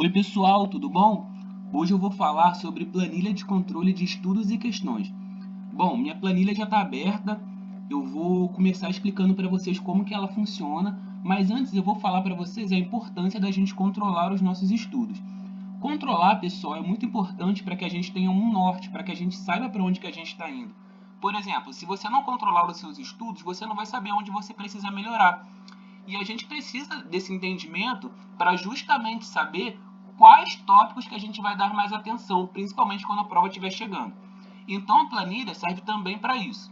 Oi pessoal, tudo bom? Hoje eu vou falar sobre planilha de controle de estudos e questões. Bom, minha planilha já está aberta, eu vou começar explicando para vocês como que ela funciona, mas antes eu vou falar para vocês a importância da gente controlar os nossos estudos. Controlar, pessoal, é muito importante para que a gente tenha um norte, para que a gente saiba para onde que a gente está indo. Por exemplo, se você não controlar os seus estudos, você não vai saber onde você precisa melhorar. E a gente precisa desse entendimento para justamente saber quais tópicos que a gente vai dar mais atenção, principalmente quando a prova estiver chegando. Então a planilha serve também para isso,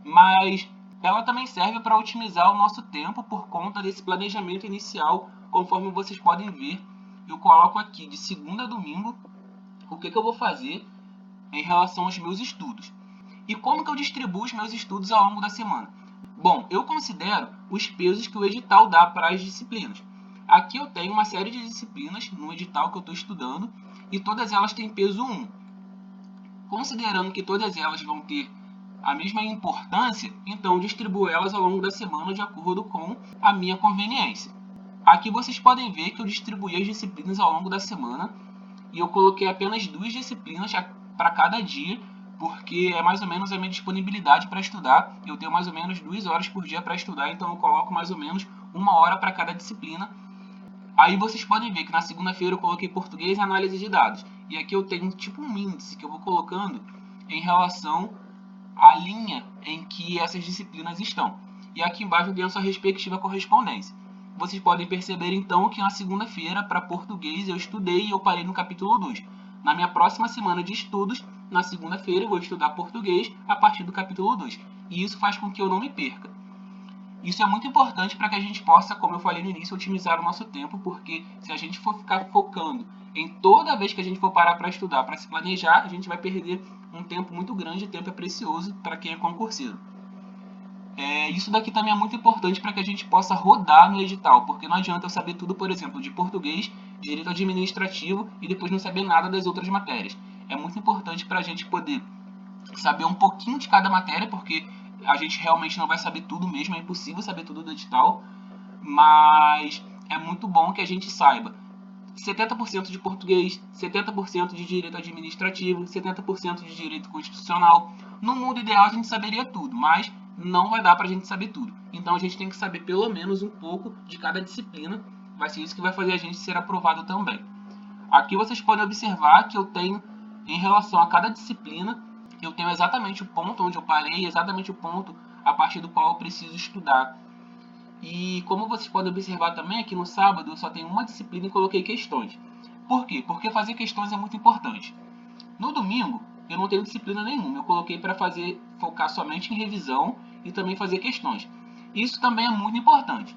mas ela também serve para otimizar o nosso tempo por conta desse planejamento inicial, conforme vocês podem ver. Eu coloco aqui de segunda a domingo o que eu vou fazer em relação aos meus estudos. E como que eu distribuo os meus estudos ao longo da semana? Bom, eu considero os pesos que o edital dá para as disciplinas. Aqui eu tenho uma série de disciplinas no edital que eu estou estudando e todas elas têm peso 1. Considerando que todas elas vão ter a mesma importância, então eu distribuo elas ao longo da semana de acordo com a minha conveniência. Aqui vocês podem ver que eu distribuí as disciplinas ao longo da semana e eu coloquei apenas 2 disciplinas para cada dia, porque é mais ou menos a minha disponibilidade para estudar. Eu tenho mais ou menos 2 horas por dia para estudar, então eu coloco mais ou menos 1 hora para cada disciplina. Aí vocês podem ver que na segunda-feira eu coloquei português e análise de dados. E aqui eu tenho tipo um índice que eu vou colocando em relação à linha em que essas disciplinas estão. E aqui embaixo eu tenho a sua respectiva correspondência. Vocês podem perceber então que na segunda-feira, para português, eu estudei e eu parei no capítulo 2. Na minha próxima semana de estudos, na segunda-feira, eu vou estudar português a partir do capítulo 2. E isso faz com que eu não me perca. Isso é muito importante para que a gente possa, como eu falei no início, otimizar o nosso tempo, porque se a gente for ficar focando em toda vez que a gente for parar para estudar, para se planejar, a gente vai perder um tempo muito grande, tempo é precioso para quem é concurseiro. Isso daqui também é muito importante para que a gente possa rodar no edital, porque não adianta eu saber tudo, por exemplo, de português, direito administrativo e depois não saber nada das outras matérias. É muito importante para a gente poder saber um pouquinho de cada matéria, porque a gente realmente não vai saber tudo mesmo, é impossível saber tudo do edital, mas é muito bom que a gente saiba 70% de português, 70% de direito administrativo, 70% de direito constitucional. No mundo ideal a gente saberia tudo, mas não vai dar para a gente saber tudo. Então a gente tem que saber pelo menos um pouco de cada disciplina, vai ser isso que vai fazer a gente ser aprovado também. Aqui vocês podem observar que eu tenho, em relação a cada disciplina, eu tenho exatamente o ponto onde eu parei, exatamente o ponto a partir do qual eu preciso estudar. E como vocês podem observar também, aqui no sábado eu só tenho uma disciplina e coloquei questões. Por quê? Porque fazer questões é muito importante. No domingo, eu não tenho disciplina nenhuma, eu coloquei para focar somente em revisão e também fazer questões. Isso também é muito importante.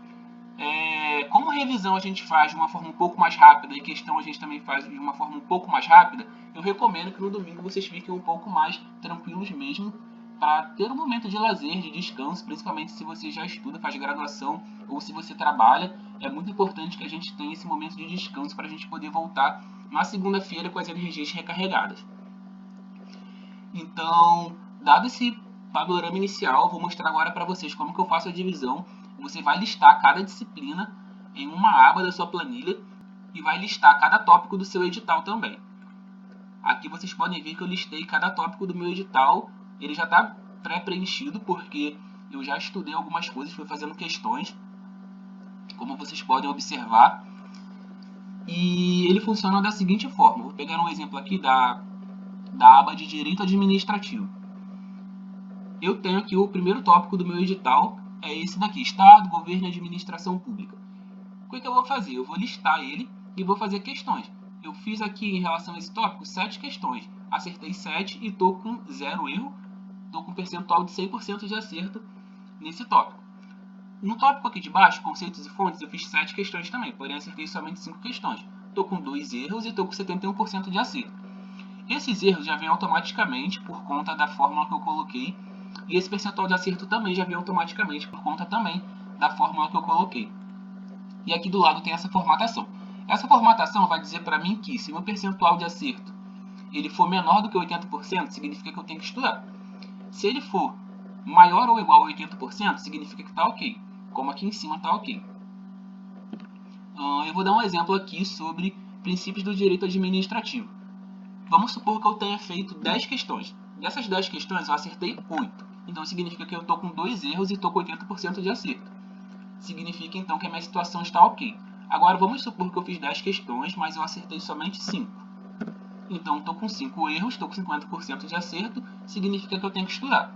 Como revisão a gente faz de uma forma um pouco mais rápida e questão a gente também faz de uma forma um pouco mais rápida, eu recomendo que no domingo vocês fiquem um pouco mais tranquilos mesmo para ter um momento de lazer, de descanso, principalmente se você já estuda, faz graduação ou se você trabalha. É muito importante que a gente tenha esse momento de descanso para a gente poder voltar na segunda-feira com as energias recarregadas. Então, dado esse panorama inicial, vou mostrar agora para vocês como que eu faço a divisão. Você vai listar cada disciplina em uma aba da sua planilha e vai listar cada tópico do seu edital também. Aqui vocês podem ver que eu listei cada tópico do meu edital. Ele já está pré-preenchido porque eu já estudei algumas coisas, fui fazendo questões, como vocês podem observar. E ele funciona da seguinte forma. Vou pegar um exemplo aqui da aba de Direito Administrativo. Eu tenho aqui o primeiro tópico do meu edital, é esse daqui, Estado, Governo e Administração Pública. O que eu vou fazer? Eu vou listar ele e vou fazer questões. Eu fiz aqui em relação a esse tópico 7 questões. Acertei 7 e estou com 0 erro. Estou com um percentual de 100% de acerto nesse tópico. No tópico aqui de baixo, conceitos e fontes, eu fiz 7 questões também, porém acertei somente 5 questões. Estou com 2 erros e estou com 71% de acerto. Esses erros já vêm automaticamente por conta da fórmula que eu coloquei. E esse percentual de acerto também já vem automaticamente por conta também da fórmula que eu coloquei. E aqui do lado tem essa formatação. Essa formatação vai dizer para mim que se meu percentual de acerto ele for menor do que 80%, significa que eu tenho que estudar. Se ele for maior ou igual a 80%, significa que está ok. Como aqui em cima está ok. Eu vou dar um exemplo aqui sobre Princípios do direito administrativo. Vamos supor que eu tenha feito 10 questões. Dessas 10 questões eu acertei 8. Então significa que eu estou com 2 erros e estou com 80% de acerto. Significa então que a minha situação está ok. Agora vamos supor que eu fiz 10 questões, mas eu acertei somente 5. Então estou com 5 erros, estou com 50% de acerto, significa que eu tenho que estudar.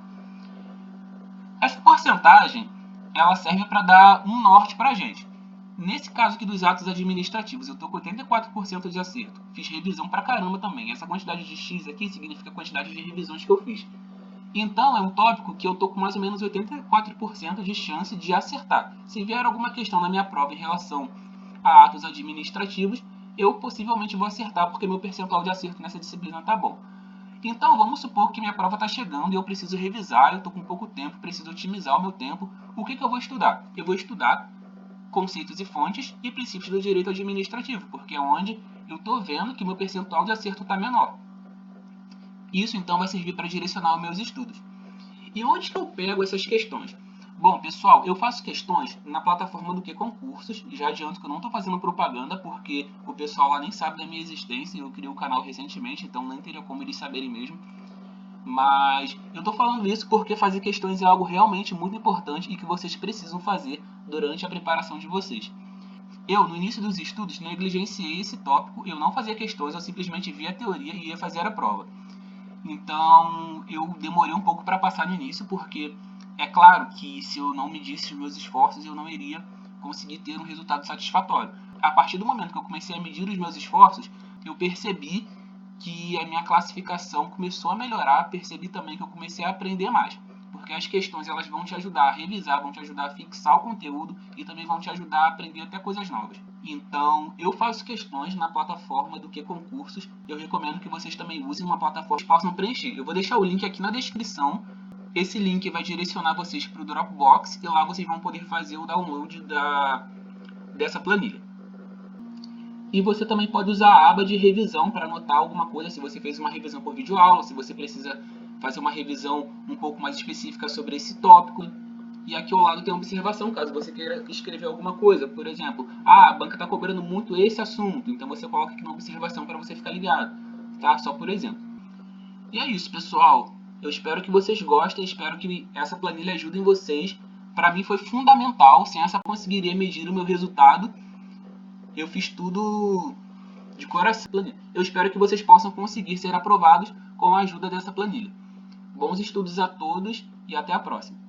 Essa porcentagem ela serve para dar um norte para a gente. Nesse caso aqui dos atos administrativos, eu estou com 84% de acerto. Fiz revisão pra caramba também. Essa quantidade de X aqui significa a quantidade de revisões que eu fiz. Então, é um tópico que eu estou com mais ou menos 84% de chance de acertar. Se vier alguma questão na minha prova em relação a atos administrativos, eu possivelmente vou acertar, porque meu percentual de acerto nessa disciplina está bom. Então, vamos supor que minha prova está chegando e eu preciso revisar, eu estou com pouco tempo, preciso otimizar o meu tempo. O que eu vou estudar? Eu vou estudar conceitos e fontes e princípios do direito administrativo, porque é onde eu estou vendo que meu percentual de acerto está menor. Isso então vai servir para direcionar os meus estudos. E onde que eu pego essas questões? Bom, pessoal, eu faço questões na plataforma do QConcursos, e já adianto que eu não estou fazendo propaganda, porque o pessoal lá nem sabe da minha existência, eu criei o canal recentemente, então nem teria como eles saberem mesmo. Mas eu estou falando isso porque fazer questões é algo realmente muito importante e que vocês precisam fazer durante a preparação de vocês. Eu, no início dos estudos, negligenciei esse tópico, eu não fazia questões, eu simplesmente via a teoria e ia fazer a prova. Então, eu demorei um pouco para passar no início, porque é claro que se eu não medisse os meus esforços, eu não iria conseguir ter um resultado satisfatório. A partir do momento que eu comecei a medir os meus esforços, eu percebi que a minha classificação começou a melhorar, percebi também que eu comecei a aprender mais. Porque as questões elas vão te ajudar a revisar, vão te ajudar a fixar o conteúdo e também vão te ajudar a aprender até coisas novas. Então, eu faço questões na plataforma do QConcursos. Eu recomendo que vocês também usem uma plataforma que possam preencher. Eu vou deixar o link aqui na descrição. Esse link vai direcionar vocês para o Dropbox e lá vocês vão poder fazer o download dessa planilha. E você também pode usar a aba de revisão para anotar alguma coisa, se você fez uma revisão por videoaula, se você precisa fazer uma revisão um pouco mais específica sobre esse tópico. E aqui ao lado tem uma observação, caso você queira escrever alguma coisa. Por exemplo, a banca está cobrando muito esse assunto, então você coloca aqui na observação para você ficar ligado, tá? Só por exemplo. E é isso, pessoal. Eu espero que vocês gostem, espero que essa planilha ajude vocês. Para mim foi fundamental, sem essa eu conseguiria medir o meu resultado. Eu fiz tudo de coração. Eu espero que vocês possam conseguir ser aprovados com a ajuda dessa planilha. Bons estudos a todos e até a próxima.